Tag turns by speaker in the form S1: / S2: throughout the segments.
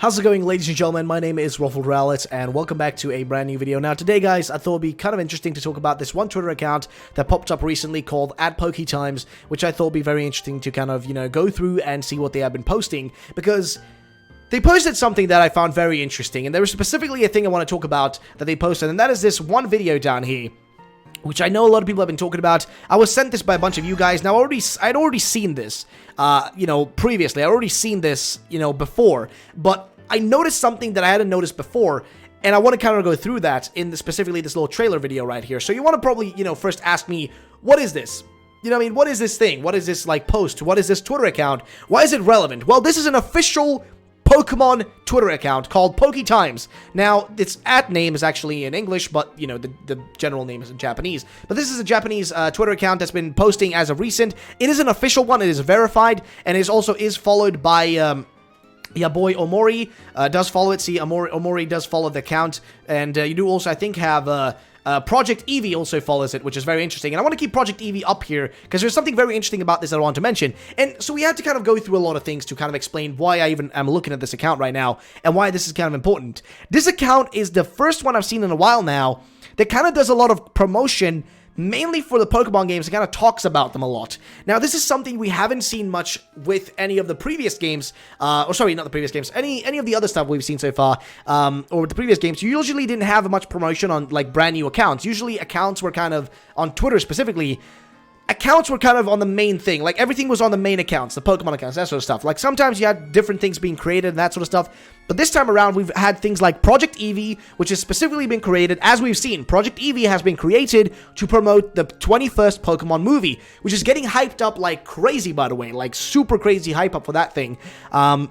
S1: How's it going, ladies and gentlemen? My name is Ruffled Rowlet, and welcome back to a brand new video. Now, today, guys, I thought it'd be kind of interesting to talk about this one Twitter account that popped up recently called @PokeTimes, which I thought would be very interesting to kind of, go through and see what they have been posting, because they posted something that I found very interesting, and there was specifically a thing I want to talk about that they posted, and that is this one video down here, which I know a lot of people have been talking about. I was sent this by a bunch of you guys. Now, I'd already seen this, previously. I'd already seen this, before, but I noticed something that I hadn't noticed before, and I want to kind of go through that in specifically this little trailer video right here. So you want to probably, first ask me, what is this? What is this thing? What is this, post? What is this Twitter account? Why is it relevant? Well, this is an official Pokemon Twitter account called PokeTimes. Now, its @name is actually in English, but, the general name is in Japanese. But this is a Japanese Twitter account that's been posting as of recent. It is an official one. It is verified, and it also is followed by, yeah, boy Omori does follow it. See, Omori does follow the account, and you do also, I think, have Project Eevee also follows it, which is very interesting. And I want to keep Project Eevee up here because there's something very interesting about this that I want to mention. And so we had to kind of go through a lot of things to kind of explain why I even am looking at this account right now and why this is kind of important. This account is the first one I've seen in a while now that kind of does a lot of promotion, mainly for the Pokemon games. It kind of talks about them a lot. Now, this is something we haven't seen much with any of the previous games, not the previous games, any of the other stuff we've seen so far, or with the previous games. You usually didn't have much promotion on, brand new accounts. Usually, accounts were kind of, on Twitter specifically, accounts were kind of on the main thing. Everything was on the main accounts, the Pokemon accounts, that sort of stuff. Sometimes you had different things being created and that sort of stuff. But this time around, we've had things like Project Eevee, which has specifically been created, as we've seen. Project Eevee has been created to promote the 21st Pokemon movie, which is getting hyped up like crazy, by the way. Super crazy hype up for that thing. And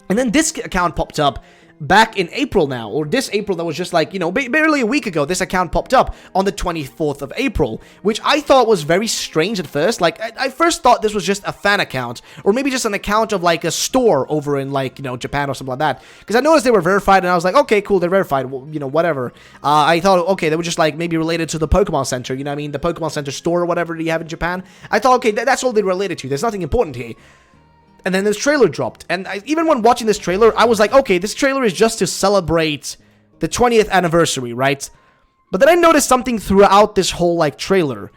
S1: then this account popped up back in April now, or this April that was just barely a week ago. This account popped up on the 24th of April, which I thought was very strange at first. I first thought this was just a fan account, or maybe just an account of a store over in Japan or something like that, because I noticed they were verified, and I was like, okay, cool, they're verified, well, whatever. I thought, okay, they were just maybe related to the Pokemon Center, the Pokemon Center store or whatever you have in Japan. I thought, okay, that's all they related to, there's nothing important here. And then this trailer dropped, and even when watching this trailer, I was like, okay, this trailer is just to celebrate the 20th anniversary, right? But then I noticed something throughout this whole, trailer.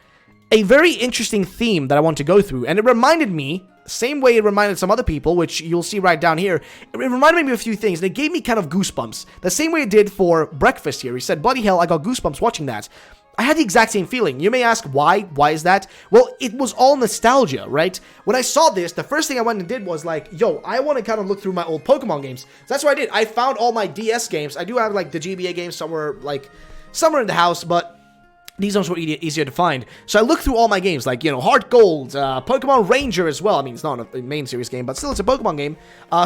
S1: A very interesting theme that I want to go through, and it reminded me, same way it reminded some other people, which you'll see right down here, it reminded me of a few things, and it gave me kind of goosebumps. The same way it did for Breakfast here. He said, bloody hell, I got goosebumps watching that. I had the exact same feeling. You may ask, why? Why is that? Well, it was all nostalgia, right? When I saw this, the first thing I went and did was yo, I want to kind of look through my old Pokemon games. So that's what I did. I found all my DS games. I do have, the GBA games somewhere in the house, but these ones were easier to find. So I looked through all my games, Heart Gold, Pokemon Ranger as well. I mean, it's not a main series game, but still it's a Pokemon game.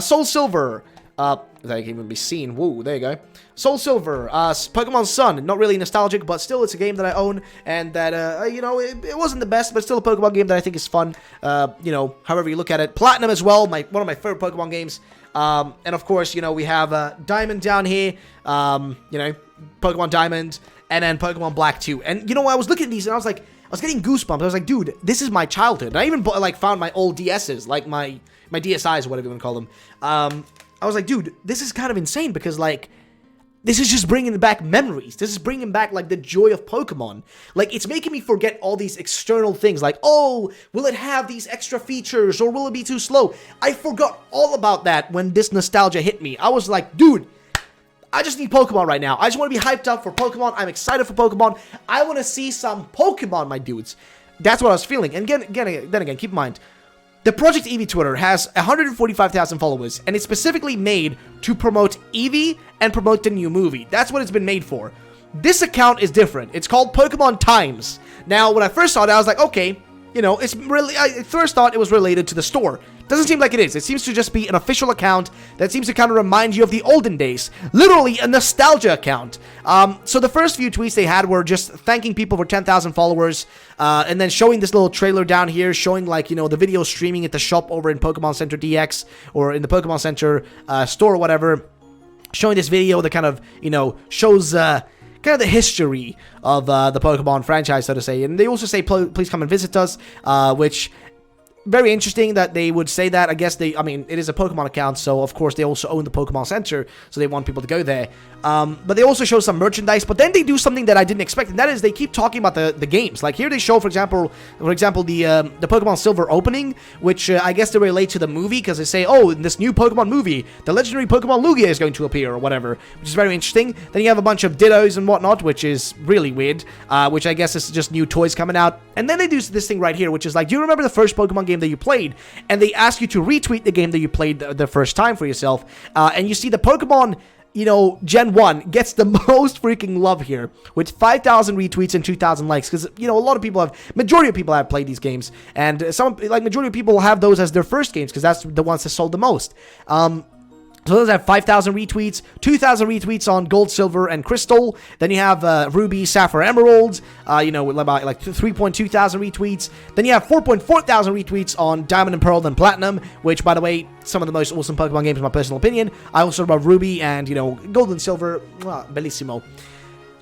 S1: Soul Silver, that can even be seen. Woo, there you go. Soul Silver, Pokemon Sun, not really nostalgic, but still it's a game that I own, and that, it wasn't the best, but still a Pokemon game that I think is fun, however you look at it. Platinum as well, one of my favorite Pokemon games, and of course, we have, Diamond down here, Pokemon Diamond, and then Pokemon Black too, and, I was looking at these, and I was getting goosebumps. I was like, dude, this is my childhood, and I even, found my old DSs, my DSIs, or whatever you want to call them. I was like, dude, this is kind of insane because, this is just bringing back memories. This is bringing back, the joy of Pokemon. It's making me forget all these external things, oh, will it have these extra features, or will it be too slow? I forgot all about that when this nostalgia hit me. I was like, dude, I just need Pokemon right now. I just want to be hyped up for Pokemon. I'm excited for Pokemon. I want to see some Pokemon, my dudes. That's what I was feeling. And then again, keep in mind, the Project Eevee Twitter has 145,000 followers, and it's specifically made to promote Eevee and promote the new movie. That's what it's been made for. This account is different. It's called Pokemon Times. Now, when I first saw it, I was like, okay, it's really, I first thought it was related to the store. Doesn't seem like it is. It seems to just be an official account that seems to kind of remind you of the olden days. Literally a nostalgia account. So the first few tweets they had were just thanking people for 10,000 followers, and then showing this little trailer down here, showing the video streaming at the shop over in Pokemon Center DX, or in the Pokemon Center store or whatever, showing this video that kind of, shows kind of the history of the Pokemon franchise, so to say. And they also say, please come and visit us, which very interesting that they would say that. I guess I mean, it is a Pokemon account, so of course they also own the Pokemon Center, so they want people to go there. But they also show some merchandise, but then they do something that I didn't expect, and that is they keep talking about the games. Like here they show, for example, the Pokemon Silver opening, which I guess they relate to the movie, because they say, oh, in this new Pokemon movie, the legendary Pokemon Lugia is going to appear, or whatever, which is very interesting. Then you have a bunch of Dittos and whatnot, which is really weird, which I guess is just new toys coming out. And then they do this thing right here, which is like, do you remember the first Pokemon game that you played? And they ask you to retweet the game that you played the first time for yourself, and you see the Pokemon, you know, Gen 1 gets the most freaking love here with 5,000 retweets and 2,000 likes, because, you know, majority of people have played these games, and majority of people have those as their first games, because that's the ones that sold the most. So those have 5,000 retweets, 2,000 retweets on Gold, Silver, and Crystal. Then you have Ruby, Sapphire, Emerald, you know, with about like 3.2 thousand retweets. Then you have 4.4 thousand retweets on Diamond and Pearl and Platinum, which, by the way, some of the most awesome Pokemon games in my personal opinion. I also love Ruby and, you know, Gold and Silver, bellissimo.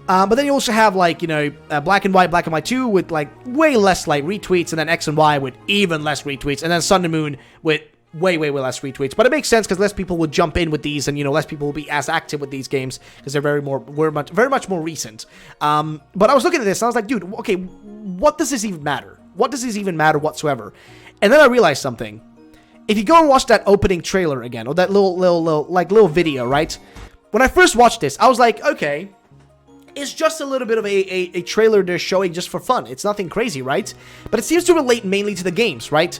S1: But then you also have, like, you know, Black and White 2 with, like, way less, like, retweets, and then X and Y with even less retweets, and then Sun and Moon with way less retweets. But it makes sense because less people would jump in with these, and, you know, less people will be as active with these games because they're very much more recent. But I was looking at this and I was like, dude, okay, what does this even matter? What does this even matter whatsoever? And then I realized something. If you go and watch that opening trailer again, or that little video, right? When I first watched this, I was like, okay, it's just a little bit of a trailer they're showing just for fun. It's nothing crazy, right? But it seems to relate mainly to the games, right?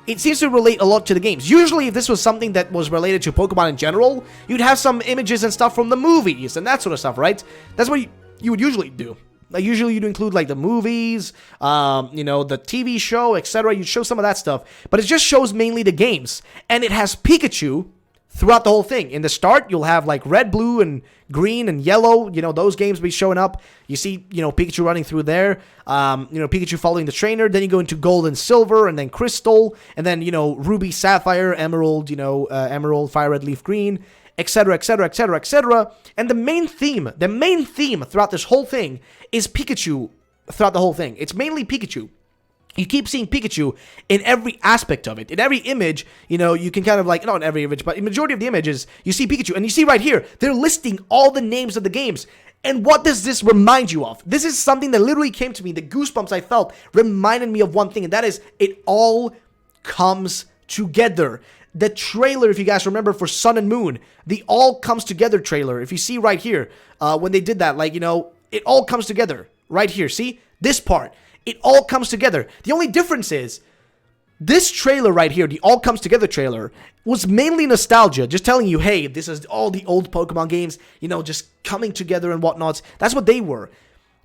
S1: It seems to relate a lot to the games. Usually, if this was something that was related to Pokemon in general, you'd have some images and stuff from the movies and that sort of stuff, right? That's what you would usually do. Like, usually you'd include, like, the movies, you know, the TV show, etc. You'd show some of that stuff. But it just shows mainly the games. And it has Pikachu throughout the whole thing. In the start, you'll have, like, red, blue, and green, and yellow. You know, those games be showing up. You see, you know, Pikachu running through there. You know, Pikachu following the trainer. Then you go into Gold and Silver, and then Crystal. And then, you know, Ruby, Sapphire, Emerald, you know, Emerald, Fire Red, Leaf Green, etc., etc., etc., etc. And the main theme throughout this whole thing is Pikachu throughout the whole thing. It's mainly Pikachu. You keep seeing Pikachu in every aspect of it. In every image, you know, you can kind of like, not in every image, but in majority of the images, you see Pikachu. And you see right here, they're listing all the names of the games. And what does this remind you of? This is something that literally came to me. The goosebumps I felt reminded me of one thing, and that is, it all comes together. The trailer, if you guys remember, for Sun and Moon, the All Comes Together trailer, if you see right here, when they did that, like, you know, it all comes together right here. See? This part. It all comes together. The only difference is, this trailer right here, the All Comes Together trailer, was mainly nostalgia. Just telling you, hey, this is all the old Pokemon games, you know, just coming together and whatnot. That's what they were.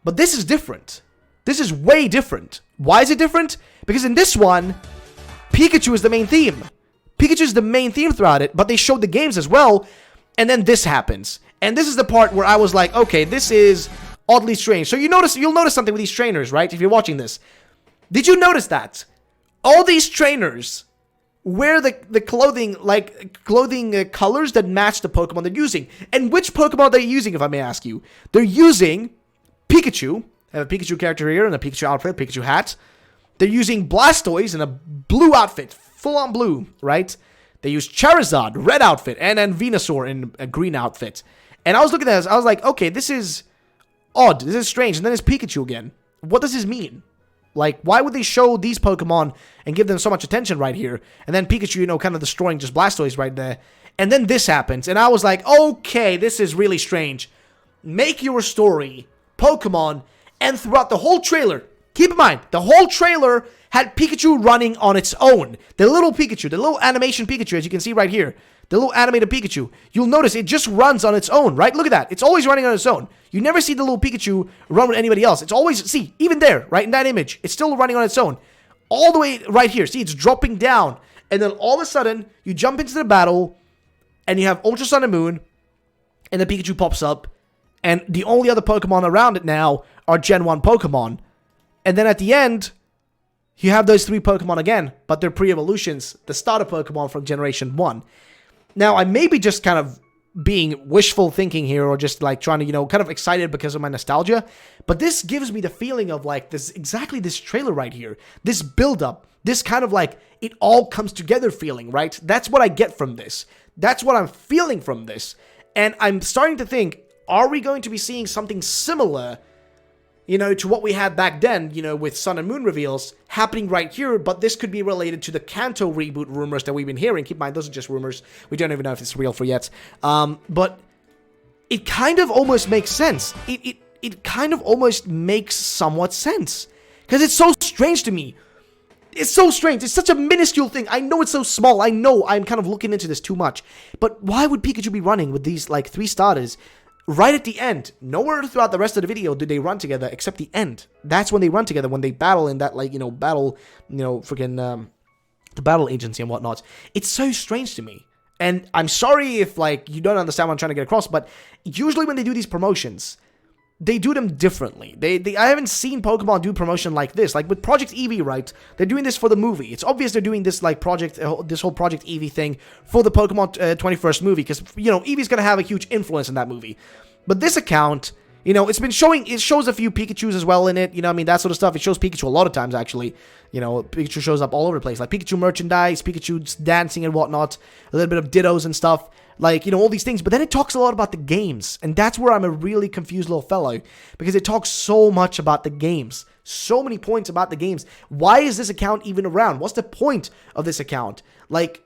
S1: But this is different. This is way different. Why is it different? Because in this one, Pikachu is the main theme. Pikachu is the main theme throughout it, but they showed the games as well, and then this happens. And this is the part where I was like, okay, this is oddly strange. So you'll notice something with these trainers, right? If you're watching this. Did you notice that? All these trainers wear the clothing colors that match the Pokemon they're using. And which Pokemon are they using, if I may ask you? They're using Pikachu. I have a Pikachu character here in a Pikachu outfit, Pikachu hat. They're using Blastoise in a blue outfit, full-on blue, right? They use Charizard, red outfit, and then Venusaur in a green outfit. And I was looking at this, I was like, okay, this is odd, this is strange. And then it's Pikachu again. What does this mean? Like, why would they show these Pokemon and give them so much attention right here? And then Pikachu, you know, kind of destroying just Blastoise right there. And then this happens. And I was like, okay, this is really strange. Make your story Pokemon. And throughout the whole trailer, keep in mind, the whole trailer had Pikachu running on its own. The little Pikachu, the little animation Pikachu, as you can see right here. The little animated Pikachu. You'll notice it just runs on its own, right? Look at that. It's always running on its own. You never see the little Pikachu run with anybody else. It's always, see, even there, right in that image, it's still running on its own. All the way right here. See, it's dropping down. And then all of a sudden, you jump into the battle, and you have Ultra Sun and Moon, and the Pikachu pops up, and the only other Pokemon around it now are Gen 1 Pokemon. And then at the end, you have those 3 Pokemon again, but they're pre-evolutions, the starter Pokemon from Generation 1. Now, I may be just kind of being wishful thinking here or just like trying to, you know, kind of excited because of my nostalgia. But this gives me the feeling of like this, exactly this trailer right here, this build up, this kind of like it all comes together feeling, right? That's what I get from this. That's what I'm feeling from this. And I'm starting to think, are we going to be seeing something similar, you know, to what we had back then, you know, with Sun and Moon reveals happening right here, but this could be related to the Kanto reboot rumors that we've been hearing. Keep in mind, those are just rumors. We don't even know if it's real for yet. But it kind of almost makes sense. It kind of almost makes somewhat sense. Because it's so strange to me. It's so strange. It's such a minuscule thing. I know it's so small. I know I'm kind of looking into this too much. But why would Pikachu be running with these, like, 3 starters right at the end? Nowhere throughout the rest of the video do they run together except the end. That's when they run together, when they battle in that, like, you know, battle, you know, freaking, the battle agency and whatnot. It's so strange to me. And I'm sorry if, like, you don't understand what I'm trying to get across, but usually when they do these promotions, they do them differently. I haven't seen Pokemon do promotion like this. Like with Project Eevee, right? They're doing this for the movie. It's obvious they're doing this like this whole Project Eevee thing for the Pokemon 21st movie, because, you know, Eevee's gonna have a huge influence in that movie. But this account, you know, it's been showing, it shows a few Pikachus as well in it, you know what I mean, that sort of stuff. It shows Pikachu a lot of times, actually. You know, Pikachu shows up all over the place, like Pikachu merchandise, Pikachu's dancing and whatnot, a little bit of Dittos and stuff. Like, you know, all these things. But then it talks a lot about the games. And that's where I'm a really confused little fellow. Because it talks so much about the games. So many points about the games. Why is this account even around? What's the point of this account? Like,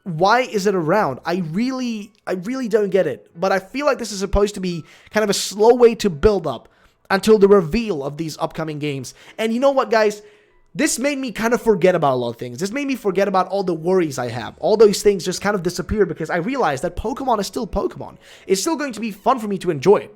S1: why is it around? I really don't get it. But I feel like this is supposed to be kind of a slow way to build up until the reveal of these upcoming games. And you know what, guys? This made me kind of forget about a lot of things. This made me forget about all the worries I have. All those things just kind of disappeared because I realized that Pokemon is still Pokemon. It's still going to be fun for me to enjoy it.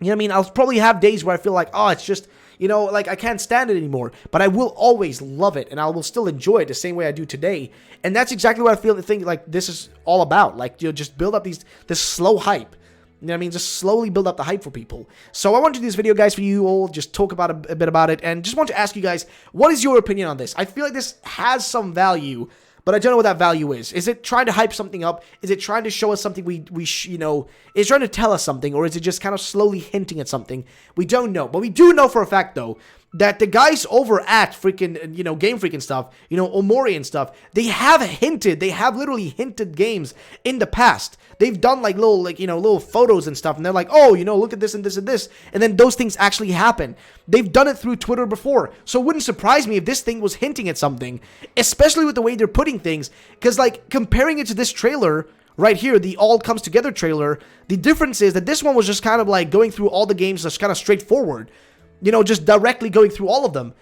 S1: You know what I mean? I'll probably have days where I feel like, oh, it's just, you know, like I can't stand it anymore. But I will always love it, and I will still enjoy it the same way I do today. And that's exactly what I feel, the thing like this is all about. Like, you know, just build up this slow hype. You know what I mean? Just slowly build up the hype for people. So I want to do this video, guys, for you all, just talk about a bit about it, and just want to ask you guys, what is your opinion on this? I feel like this has some value, but I don't know what that value is. Is it trying to hype something up? Is it trying to show us something you know, is it trying to tell us something, or is it just kind of slowly hinting at something? We don't know, but we do know for a fact, though, that the guys over at freaking, you know, Game Freak and stuff, you know, Omori and stuff, they have literally hinted games in the past. They've done like little, like, you know, little photos and stuff, and they're like, oh, you know, look at this and this and this, and then those things actually happen. They've done it through Twitter before, so it wouldn't surprise me if this thing was hinting at something, especially with the way they're putting things, because, like, comparing it to this trailer right here, the All Comes Together trailer, the difference is that this one was just kind of like going through all the games just kind of straightforward. You know, just directly going through all of them.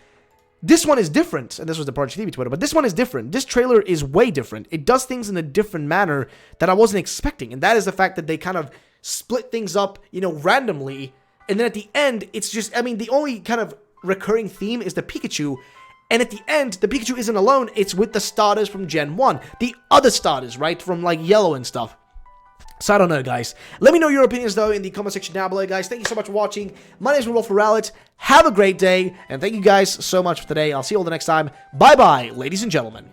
S1: This one is different, and this was the Project TV Twitter, but this one is different. This trailer is way different. It does things in a different manner that I wasn't expecting, and that is the fact that they kind of split things up, you know, randomly, and then at the end, it's just, I mean, the only kind of recurring theme is the Pikachu, and at the end, the Pikachu isn't alone, it's with the starters from Gen 1. The other starters, right, from, like, Yellow and stuff. So I don't know, guys. Let me know your opinions, though, in the comment section down below, guys. Thank you so much for watching. My name is Rolf Rowlett. Have a great day, and thank you guys so much for today. I'll see you all the next time. Bye-bye, ladies and gentlemen.